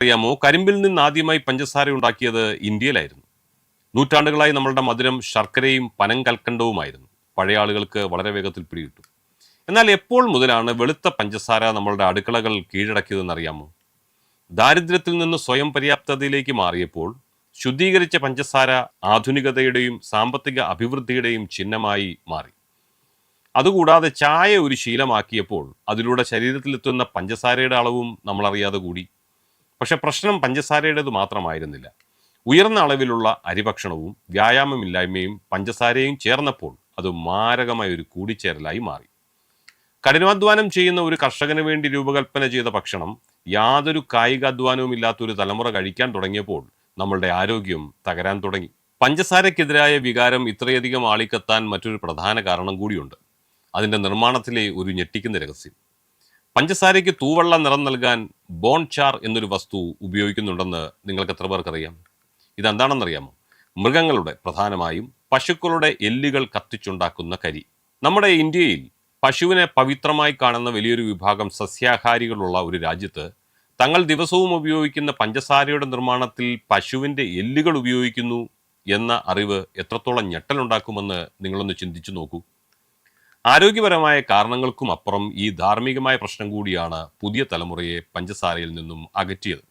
അറിയാമോ, കരിമ്പിൽ നിന്ന് ആദ്യമായി പഞ്ചസാര ഉണ്ടാക്കിയത് ഇന്ത്യയിലായിരുന്നു. നൂറ്റാണ്ടുകളായി നമ്മളുടെ മധുരം ശർക്കരയും പനങ്കൽക്കണ്ടവുമായിരുന്നു. പഴയ ആളുകൾക്ക് വളരെ വേഗത്തിൽ പിടികിട്ടും. എന്നാൽ എപ്പോൾ മുതലാണ് വെളുത്ത പഞ്ചസാര നമ്മളുടെ അടുക്കളകൾ കീഴടക്കിയതെന്ന് അറിയാമോ? ദാരിദ്ര്യത്തിൽ നിന്ന് സ്വയം പര്യാപ്തതയിലേക്ക് മാറിയപ്പോൾ ശുദ്ധീകരിച്ച പഞ്ചസാര ആധുനികതയുടെയും സാമ്പത്തിക അഭിവൃദ്ധിയുടെയും ചിഹ്നമായി മാറി. അതുകൂടാതെ ചായ ഒരു ശീലമാക്കിയപ്പോൾ അതിലൂടെ ശരീരത്തിലെത്തുന്ന പഞ്ചസാരയുടെ അളവും നമ്മൾ അറിയാതെ കൂടി. പക്ഷെ പ്രശ്നം പഞ്ചസാരയുടേത് മാത്രമായിരുന്നില്ല. ഉയർന്ന അളവിലുള്ള അരിഭക്ഷണവും വ്യായാമമില്ലായ്മയും പഞ്ചസാരയും ചേർന്നപ്പോൾ അത് മാരകമായ ഒരു കൂടിച്ചേരലായി മാറി. കഠിനാധ്വാനം ചെയ്യുന്ന ഒരു കർഷകന് വേണ്ടി രൂപകൽപ്പന ചെയ്ത ഭക്ഷണം യാതൊരു കായികാധ്വാനവും ഇല്ലാത്ത ഒരു തലമുറ കഴിക്കാൻ തുടങ്ങിയപ്പോൾ നമ്മളുടെ ആരോഗ്യം തകരാൻ തുടങ്ങി. പഞ്ചസാരക്കെതിരായ വികാരം ഇത്രയധികം ആളിക്കത്താൻ മറ്റൊരു പ്രധാന കാരണം കൂടിയുണ്ട്. അതിൻ്റെ നിർമ്മാണത്തിലെ ഒരു ഞെട്ടിക്കുന്ന രഹസ്യം. പഞ്ചസാരയ്ക്ക് തൂവെള്ള നിറം നൽകാൻ ബോൺ ചാർ എന്നൊരു വസ്തു ഉപയോഗിക്കുന്നുണ്ടെന്ന് നിങ്ങൾക്ക് എത്ര പേർക്കറിയാം? ഇതെന്താണെന്നറിയാമോ? മൃഗങ്ങളുടെ, പ്രധാനമായും പശുക്കളുടെ എല്ലുകൾ കത്തിച്ചുണ്ടാക്കുന്ന കരി. നമ്മുടെ ഇന്ത്യയിൽ പശുവിനെ പവിത്രമായി കാണുന്ന വലിയൊരു വിഭാഗം സസ്യാഹാരികളുള്ള ഒരു രാജ്യത്ത് തങ്ങൾ ദിവസവും ഉപയോഗിക്കുന്ന പഞ്ചസാരയുടെ നിർമ്മാണത്തിൽ പശുവിൻ്റെ എല്ലുകൾ ഉപയോഗിക്കുന്നു എന്ന അറിവ് എത്രത്തോളം ഞെട്ടലുണ്ടാക്കുമെന്ന് നിങ്ങളൊന്ന് ചിന്തിച്ചു നോക്കൂ. ആരോഗ്യപരമായ കാരണങ്ങൾക്കും അപ്പുറം ഈ ധാർമ്മികമായ പ്രശ്നം കൂടിയാണ് പുതിയ തലമുറയെ പഞ്ചസാരയിൽ നിന്നും അകറ്റിയത്.